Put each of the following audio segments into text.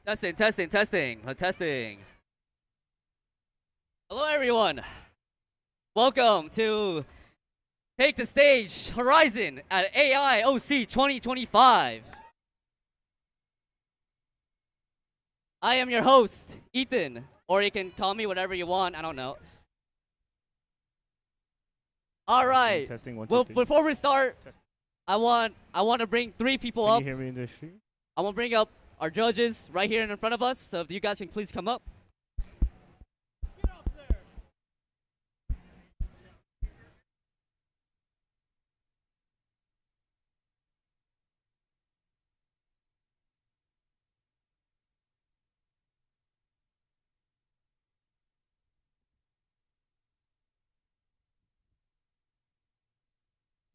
Testing, testing, testing, testing. Hello, everyone. Welcome to Take the Stage Horizon at AIOC 2025. I am your host, Ethan, or you can call me whatever you want. I don't know. All right. Testing, one, two, Well, three. before we start, I want to bring three people Can up. you hear me in the stream? I want to bring up our judges right here in front of us. So if you guys can please come up.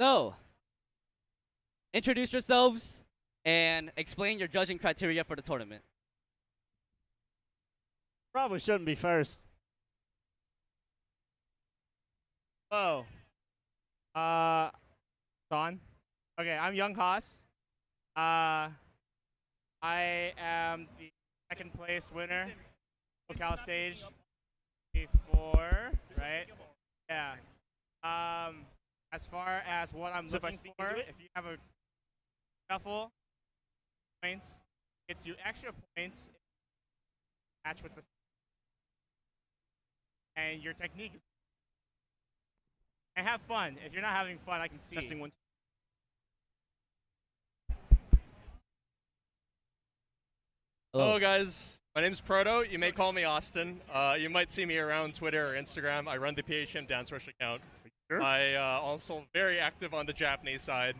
So, introduce yourselves and explain your judging criteria for the tournament. Probably shouldn't be first. Hello. Don. Okay, I'm Young Haas. I am the second place winner. Local stage before, right? Yeah. As far as what I'm So if I looking speak for, into it? if you have a shuffle points, gets you extra points. Match with the and your technique is and have fun. If you're not having fun, I can see. Testing one. Hello guys, my name's Proto. You may call me Austin. You might see me around Twitter or Instagram. I run the PHM Dance Rush account. Sure. I also very active on the Japanese side.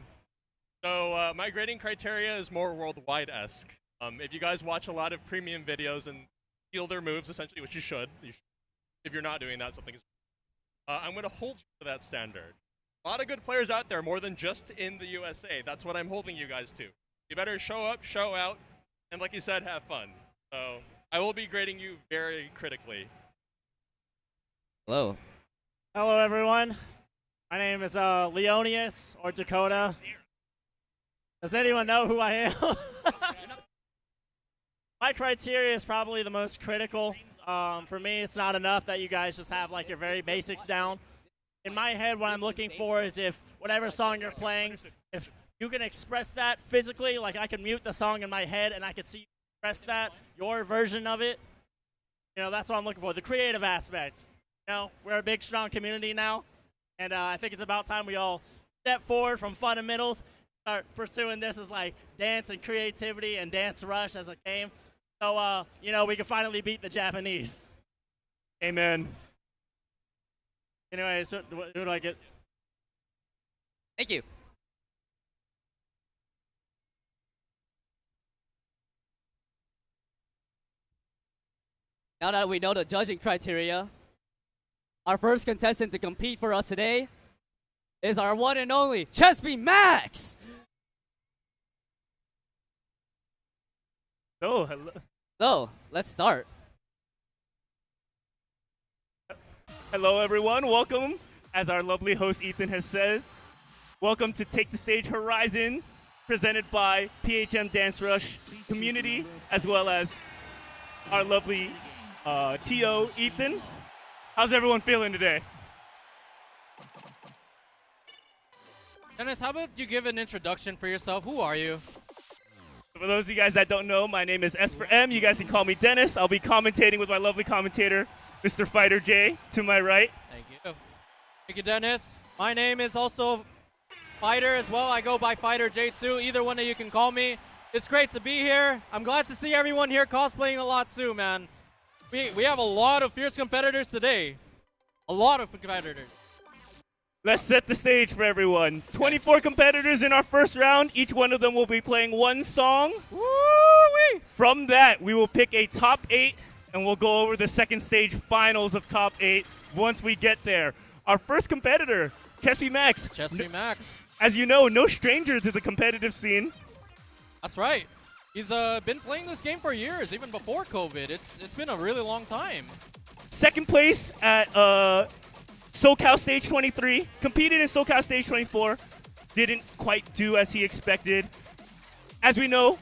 So my grading criteria is more worldwide-esque. If you guys watch a lot of premium videos and feel their moves, essentially, which you should. If you're not doing that, something is. I'm going to hold you to that standard. A lot of good players out there, more than just in the USA. That's what I'm holding you guys to. You better show up, show out, and like you said, have fun. So I will be grading you very critically. Hello. Hello, everyone. My name is Leonius or Dakota. Does anyone know who I am? My criteria is probably the most critical. For me, it's not enough that you guys just have like your very basics down. In my head, what I'm looking for is if whatever song you're playing, if you can express that physically, like I can mute the song in my head and I can see you express that, your version of it. You know, that's what I'm looking for, the creative aspect. You know, we're a big, strong community now, and I think it's about time we all step forward from fundamentals, start pursuing this as like dance and creativity and Dance Rush as a game. So, you know, we can finally beat the Japanese. Amen. Anyway, so who do I get? Thank you. Now that we know the judging criteria, our first contestant to compete for us today is our one and only Chesby Max. Oh, hello. So, let's start. Hello, everyone. Welcome. As our lovely host Ethan has said, welcome to Take the Stage Horizon, presented by PHM Dance Rush community, as well as our lovely TO Ethan. How's everyone feeling today? Dennis, how about you give an introduction for yourself? Who are you? For those of you guys that don't know, my name is S for M. You guys can call me Dennis. I'll be commentating with my lovely commentator, Mr. Fighter J, to my right. Thank you. Thank you, Dennis. My name is also Fighter as well. I go by Fighter J2. Either one of you can call me. It's great to be here. I'm glad to see everyone here cosplaying a lot too, man. We have a lot of fierce competitors today. A lot of competitors. Let's set the stage for everyone. 24 competitors in our first round. Each one of them will be playing one song. Woo-wee! From that, we will pick a top 8, and we'll go over the second stage finals of top 8 once we get there. Our first competitor, Chesby Max. Chesby Max. As you know, no stranger to the competitive scene. That's right. He's been playing this game for years, even before COVID. It's been a really long time. Second place at SoCal Stage 23. Competed in SoCal Stage 24. Didn't quite do as he expected. As we know,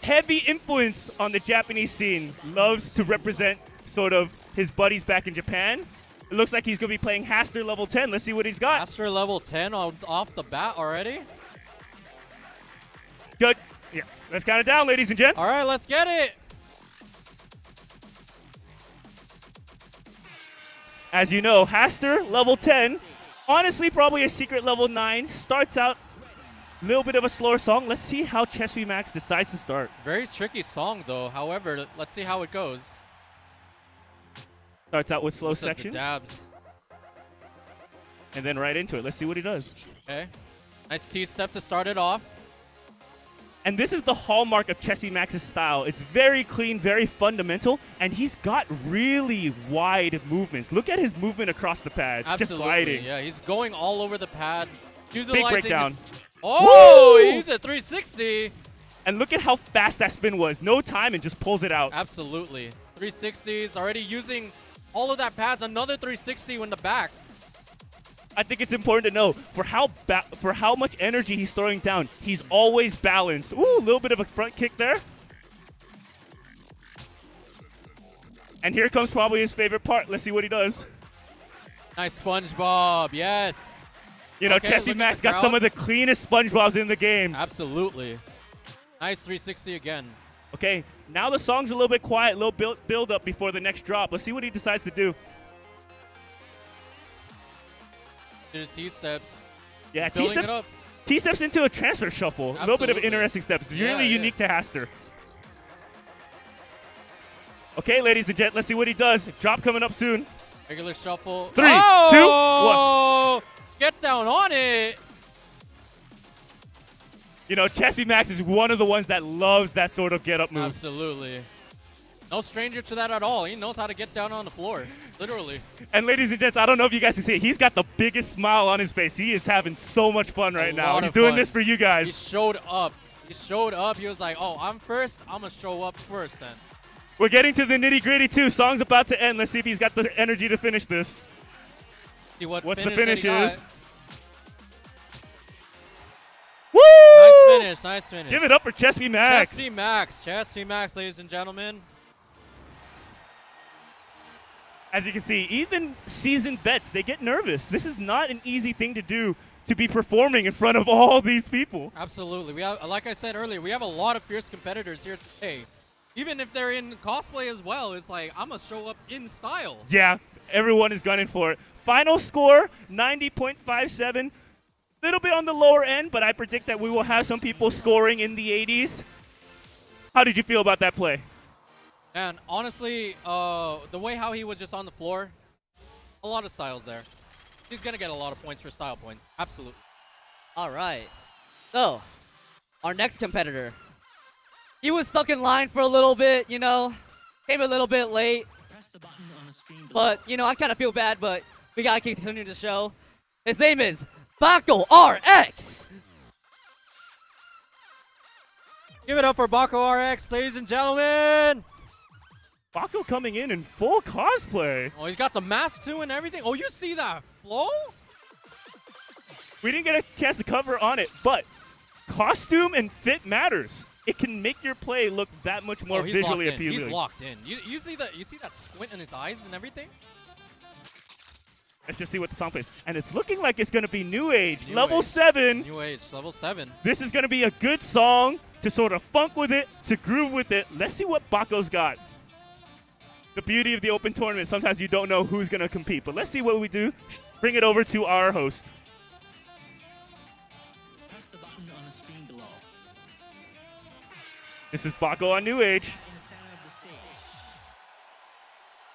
heavy influence on the Japanese scene. Loves to represent sort of his buddies back in Japan. It looks like he's going to be playing Haster level 10. Let's see what he's got. Master level 10 off the bat already. Good. Yeah, let's count it down, ladies and gents. All right, let's get it. As you know, Haster level 10, honestly probably a secret level 9, starts out a little bit of a slower song. Let's see how Chesby Max decides to start. Very tricky song, though. However, let's see how it goes. Starts out with slow Looks at the section, dabs. and then right into it. Let's see what he does. Okay. Nice T-step to start it off. And this is the hallmark of Chesby Max's style. It's very clean, very fundamental, and he's got really wide movements. Look at his movement across the pad, Absolutely. just gliding. Yeah, he's going all over the pad. Big breakdown. Oh, Woo! he's at 360. And look at how fast that spin was. No time and just pulls it out. Absolutely. 360s, already using all of that pads. Another 360 in the back. I think it's important to know for how much energy he's throwing down, he's always balanced. Ooh, a little bit of a front kick there. And here comes probably his favorite part. Let's see what he does. Nice SpongeBob, yes. You know, Okay, Chesby look at Max the got crowd. some of the cleanest SpongeBobs in the game. Absolutely. Nice 360 again. Okay, now the song's a little bit quiet, a little build up before the next drop. Let's see what he decides to do. To the T-steps. Yeah, Building it up. T-steps into a transfer shuffle. A little bit of Absolutely. interesting steps. It's Yeah, really yeah. unique to Haster. Okay, ladies and gents, let's see what he does. Drop coming up soon. Regular shuffle. 3, 2, 1. Oh! Get down on it. You know, Chesby Max is one of the ones that loves that sort of get-up move. Absolutely. No stranger to that at all. He knows how to get down on the floor. Literally. And ladies and gents, I don't know if you guys can see it. He's got the biggest smile on his face. He is having so much fun right now. lot He's of doing fun. this for you He guys. showed up. He showed up. He was like, oh, I'm first. I'm going to show up first then. We're getting to the nitty-gritty too. Song's about to end. Let's see if he's got the energy to finish this. See what What's the finish finish that he is? got. Woo! Nice finish. Nice finish. Give it up for Chesby Max. Chesby Max. Chesby Max, ladies and gentlemen. As you can see, even seasoned vets, they get nervous. This is not an easy thing to do, to be performing in front of all these people. Absolutely. We have, like I said earlier, we have a lot of fierce competitors here today. Even if they're in cosplay as well, it's like, I'm going to show up in style. Yeah, everyone is gunning for it. Final score, 90.57. Little bit on the lower end, but I predict that we will have some people scoring in the 80s. How did you feel about that play? And honestly, the way how he was just on the floor, a lot of styles there. He's going to get a lot of points for style points. Absolutely. All right. So, our next competitor. He was stuck in line for a little bit, you know. Came a little bit late. But, you know, I kind of feel bad, but we got to continue the show. His name is Bako RX. Give it up for Bako RX, ladies and gentlemen. Bako coming in full cosplay. Oh, he's got the mask too and everything. Oh, you see that flow? We didn't get a chance to cover on it, but costume and fit matters. It can make your play look that much more He's visually locked in. appealing. He's locked in. You see that squint in his eyes and everything? Let's just see what the song plays. And it's looking like it's going to be New Age, New level Age. 7. New Age, level 7. This is going to be a good song to sort of funk with it, to groove with it. Let's see what Bako's got. The beauty of the open tournament, sometimes you don't know who's going to compete. But let's see what we do. Bring it over to our host. Press the button on the screen below. This is Bako on New Age. In the center of the stage.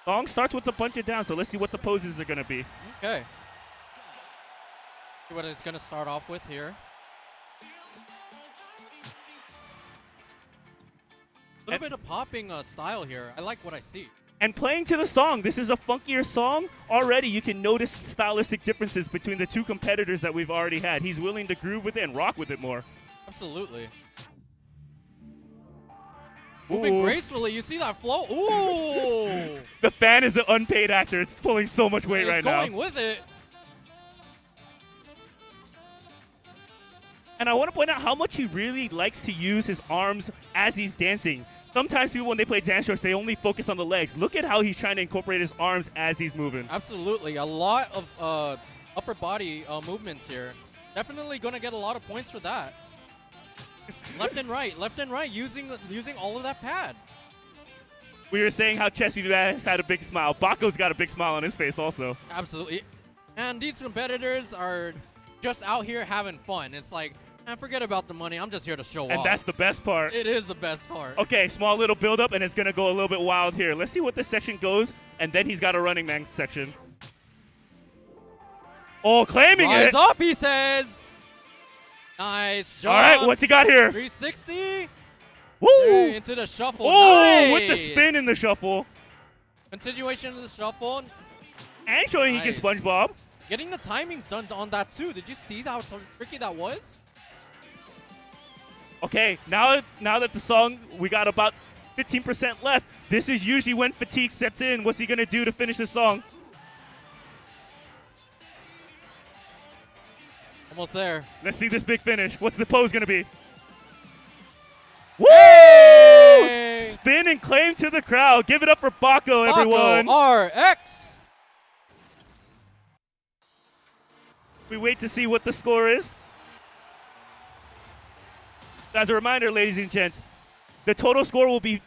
Song starts with a bunch of down, so let's see what the poses are going to be. Okay. See what it's going to start off with here. A little bit of popping style here. I like what I see. And playing to the song, this is a funkier song. Already you can notice stylistic differences between the two competitors that we've already had. He's willing to groove with it and rock with it more. Absolutely. Moving Ooh. gracefully. You see that flow? Ooh! The fan is an unpaid actor. It's pulling so much weight right It's now. going with it. And I want to point out how much he really likes to use his arms as he's dancing. Sometimes people, when they play dance rush, they only focus on the legs. Look at how he's trying to incorporate his arms as he's moving. Absolutely. A lot of upper body movements here. Definitely going to get a lot of points for that. Left and right, using all of that pad. We were saying how Chesby Max had a big smile. Bako's got a big smile on his face also. Absolutely. And these competitors are just out here having fun. It's like, forget about the money. I'm just here to show off. And that's the best part. It is the best part. Okay, small little build up, and it's going to go a little bit wild here. Let's see what this section goes, and then he's got a running man section. Oh, claiming Rise it. up, he says. Nice jump. All right, what's he got here? 360. Woo! Into the shuffle. Oh, Nice. with the spin in the shuffle. Continuation of the shuffle. And showing he can Nice. SpongeBob. Getting the timings done on that too. Did you see how tricky that was? Okay, now that the song, we got about 15% left. This is usually when fatigue sets in. What's he going to do to finish the song? Almost there. Let's see this big finish. What's the pose going to be? Woo! Hey! Spin and claim to the crowd. Give it up for Bako, everyone. Bako RX. We wait to see what the score is. As a reminder, ladies and gents, the total score will be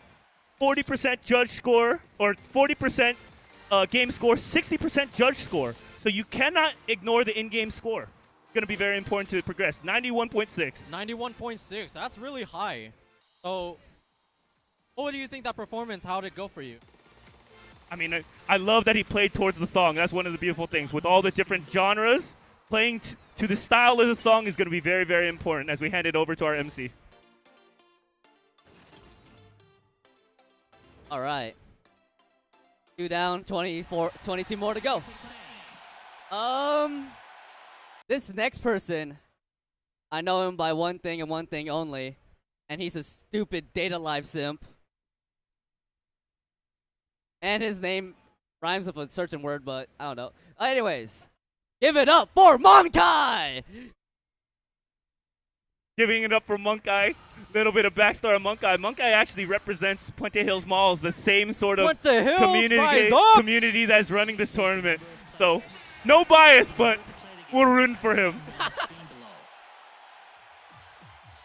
40% judge score, or 40% game score, 60% judge score. So you cannot ignore the in-game score. It's going to be very important to progress. 91.6. 91.6. That's really high. So, what do you think that performance, how did it go for you? I mean, I love that he played towards the song. That's one of the beautiful things. With all the different genres, playing to the style of the song is going to be very, very important as we hand it over to our MC. All right. 2 down, 22 more to go. This next person, I know him by one thing and one thing only, and he's a stupid data live simp. And his name rhymes with a certain word, but I don't know. Anyways, give it up for Monkai! Giving it up for Monkai. Little bit of backstory on Monkai. Monkai actually represents Puente Hills Malls, the same sort of Puente Hills, rise up! community that's running this tournament. So, no bias, but we're rooting for him.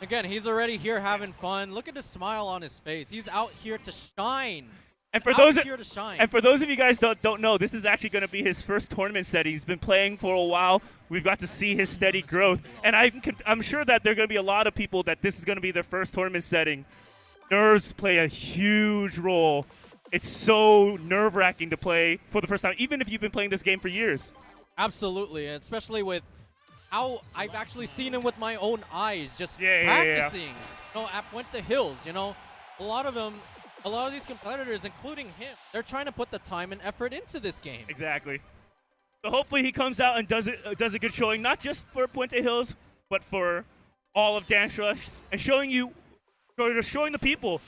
Again, he's already here having fun. Look at the smile on his face. He's out here to shine. And for those here to shine. and for those of you guys that don't know, this is actually going to be his first tournament set. He's been playing for a while. We've got to see his steady growth. And I'm sure that there are going to be a lot of people that this is going to be their first tournament setting. Nerves play a huge role. It's so nerve-wracking to play for the first time, even if you've been playing this game for years. Absolutely, and especially with how I've actually seen him with my own eyes, just Yeah. practicing. You know, at Puente Hills, you know, a lot of these competitors, including him, they're trying to put the time and effort into this game. Exactly. So hopefully he comes out and does a good showing, not just for Puente Hills, but for all of Dance Rush, and showing the people,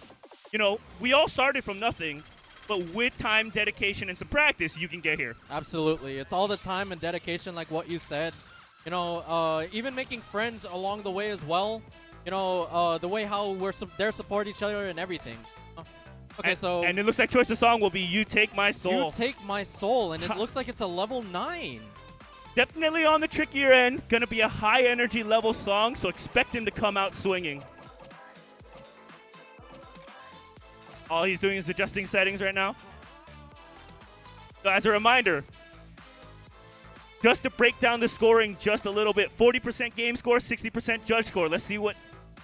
you know, we all started from nothing, but with time, dedication, and some practice, you can get here. Absolutely, it's all the time and dedication, like what you said. You know, even making friends along the way as well. You know, the way how they support each other and everything. Okay, and it looks like choice of song will be "You Take My Soul." You Take My Soul, and it looks like it's a level 9. Definitely on the trickier end. Gonna be a high energy level song, so expect him to come out swinging. All he's doing is adjusting settings right now. So as a reminder, just to break down the scoring just a little bit, 40% game score, 60% judge score. Let's see what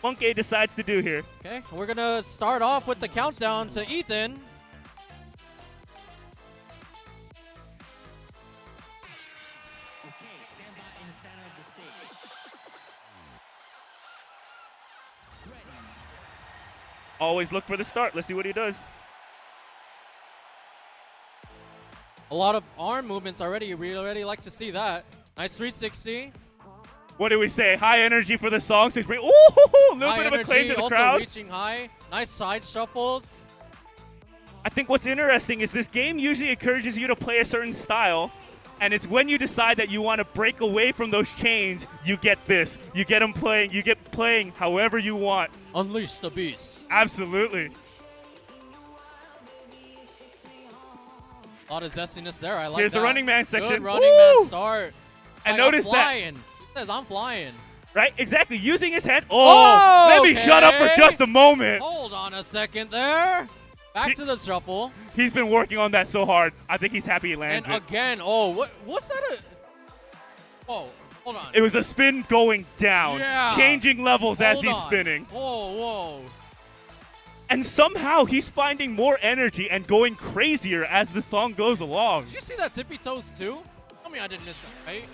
Monkai decides to do here. Okay, we're going to start off with the countdown to Ethan. Okay, stand by in the center of the stage. Ready. Always look for the start. Let's see what he does. A lot of arm movements already. We already like to see that. Nice 360. What do we say? High energy for the song. So ooh, a little High bit of energy, acclaim to the also crowd. reaching high. Nice side shuffles. I think what's interesting is this game usually encourages you to play a certain style, And it's when you decide that you want to break away from those chains, you get this. You get them playing. You get playing however you want. Unleash the beast. Absolutely. A lot of zestiness there. I like Here's that. the running man section. Good running man Woo! start. And Like, notice I'm that. flying. He says, I'm flying. Right? Exactly. Using his head. Oh, let me shut up for Okay. just a moment. Hold on a second there. Back to the shuffle. He's been working on that so hard. I think he's happy he lands And it. again, what's that? Oh, hold on. It was a spin going down, Yeah. changing levels as Hold he's on. spinning. Whoa. And somehow he's finding more energy and going crazier as the song goes along. Did you see that tippy toes too? Tell me I didn't miss that, right?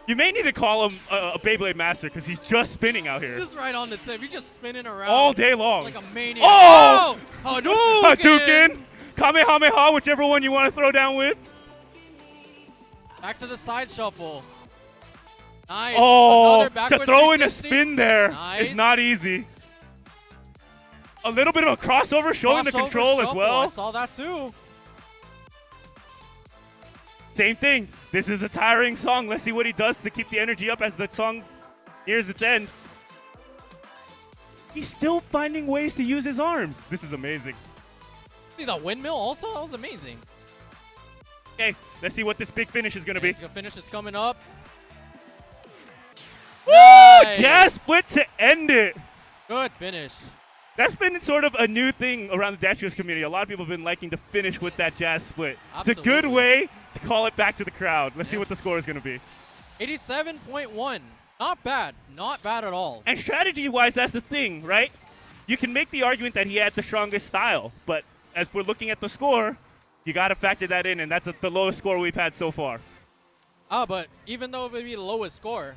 You may need to call him a Beyblade master because he's just spinning out here Just right on the tip. He's just spinning around. all day long. Like a maniac. Oh! Hadouken! Hadouken! Kamehameha, whichever one you want to throw down with. Back to the side shuffle. Nice. Oh, Another to backwards throw in a 360. spin there is Nice. not easy. A little bit of a crossover showing the Crossover control as shuffle. well. I saw that too. Same thing. This is a tiring song. Let's see what he does to keep the energy up as the song nears its end. He's still finding ways to use his arms. This is amazing. See that windmill also? That was amazing. Okay, let's see what this big finish is going to Okay, be. the finish is coming up. Woo! Nice. Jazz split to end it. Good finish. That's been sort of a new thing around the Dash Girls community. A lot of people have been liking to finish with that jazz split. It's a good Absolutely. way to call it back to the crowd. Let's see what the score is going to be. 87.1. Not bad. Not bad at all. And strategy-wise, that's the thing, right? You can make the argument that he had the strongest style, but as we're looking at the score, you got to factor that in, and that's the lowest score we've had so far. But even though it would be the lowest score,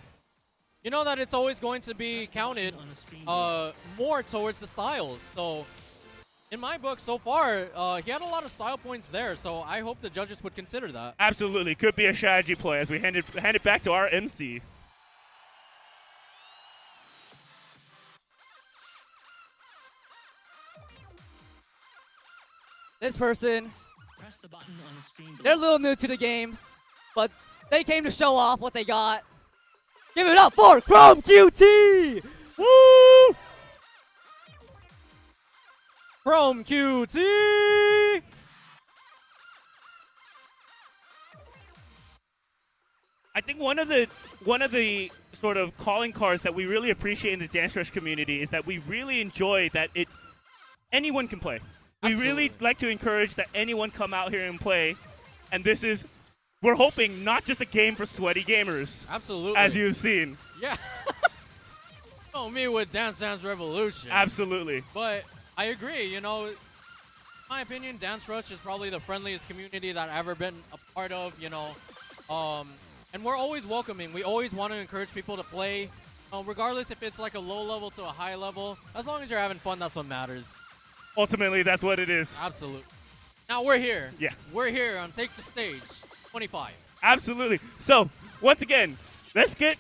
you know that it's always going to be counted more towards the styles. So in my book so far, he had a lot of style points there, so I hope the judges would consider that. Absolutely. Could be a strategy play as we hand it back to our MC. This person, Press the button on the screen below. they're a little new to the game, but they came to show off what they got. Give it up for Chrome QT! Woo! From QT! I think one of the sort of calling cards that we really appreciate in the Dance Rush community is that we really enjoy that anyone can play. We really like to encourage that anyone come out here and play, and this is, we're hoping, not just a game for sweaty gamers, Absolutely. as you've seen. Yeah. Oh, me with Dance Dance Revolution. Absolutely. But I agree, you know, in my opinion, Dance Rush is probably the friendliest community that I've ever been a part of, you know. And we're always welcoming. We always want to encourage people to play, regardless if it's like a low level to a high level. As long as you're having fun, that's what matters. Ultimately, that's what it is. Absolutely. Now we're here. Yeah. We're here on Take the Stage 25. Absolutely. So, once again, let's get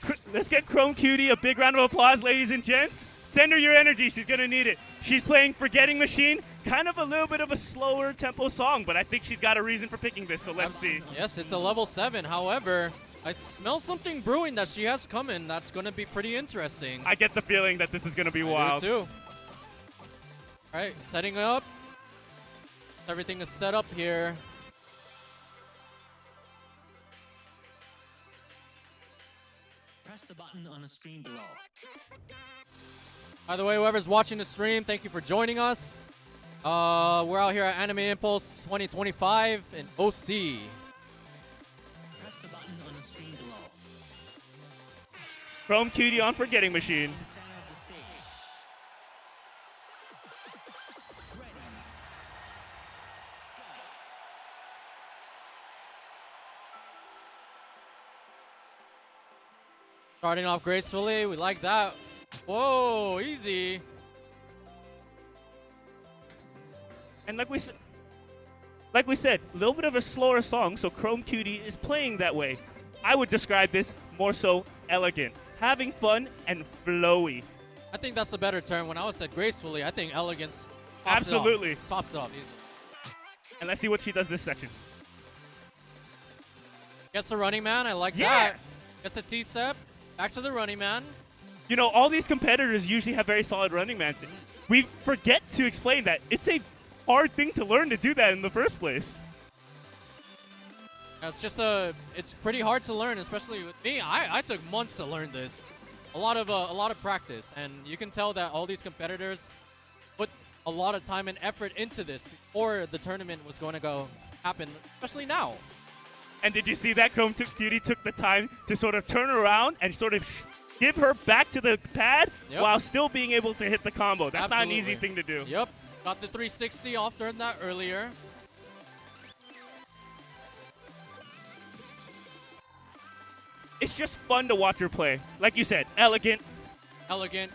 Chrome Cutie a big round of applause, ladies and gents. Send her your energy. She's going to need it. She's playing Forgetting Machine, kind of a little bit of a slower tempo song, but I think she's got a reason for picking this, so let's see. Yes, it's a level 7. However, I smell something brewing that she has coming that's going to be pretty interesting. I get the feeling that this is going to be I wild. do too. All right, setting up. Everything is set up here. Press the button on the screen below. By the way, whoever's watching the stream, thank you for joining us. We're out here at Anime Impulse 2025 in OC. Press the button on the screen below. Chrome Cutie on Forgetting Machine. In the center of the stage. Ready. Starting off gracefully, we like that. Whoa, easy. And like we said, a little bit of a slower song, so Chrome Cutie is playing that way. I would describe this more so elegant, having fun and flowy. I think that's the better term. When I was said gracefully, I think elegance Absolutely. tops it off. And let's see what she does this section. Gets the running man. I like Yeah. that. Gets a T-step. Back to the running man. You know, all these competitors usually have very solid running mans. We forget to explain that it's a hard thing to learn to do that in the first place. It's just it's pretty hard to learn, especially with me. I took months to learn this. A lot of practice, and you can tell that all these competitors put a lot of time and effort into this before the tournament was going to happen, especially now. And did you see that Chrome Cutie took the time to sort of turn around and sort of give her back to the pad while still being able to hit the combo? That's not an easy thing to do. Yep. Got the 360 off during that earlier. It's just fun to watch her play. Like you said, elegant,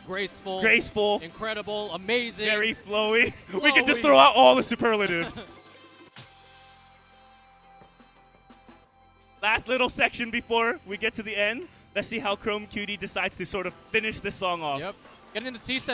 graceful, incredible, amazing, very flowy. We can just throw out all the superlatives. Last little section before we get to the end. Let's see how Chrome Cutie decides to sort of finish this song off. Yep. Getting into T-step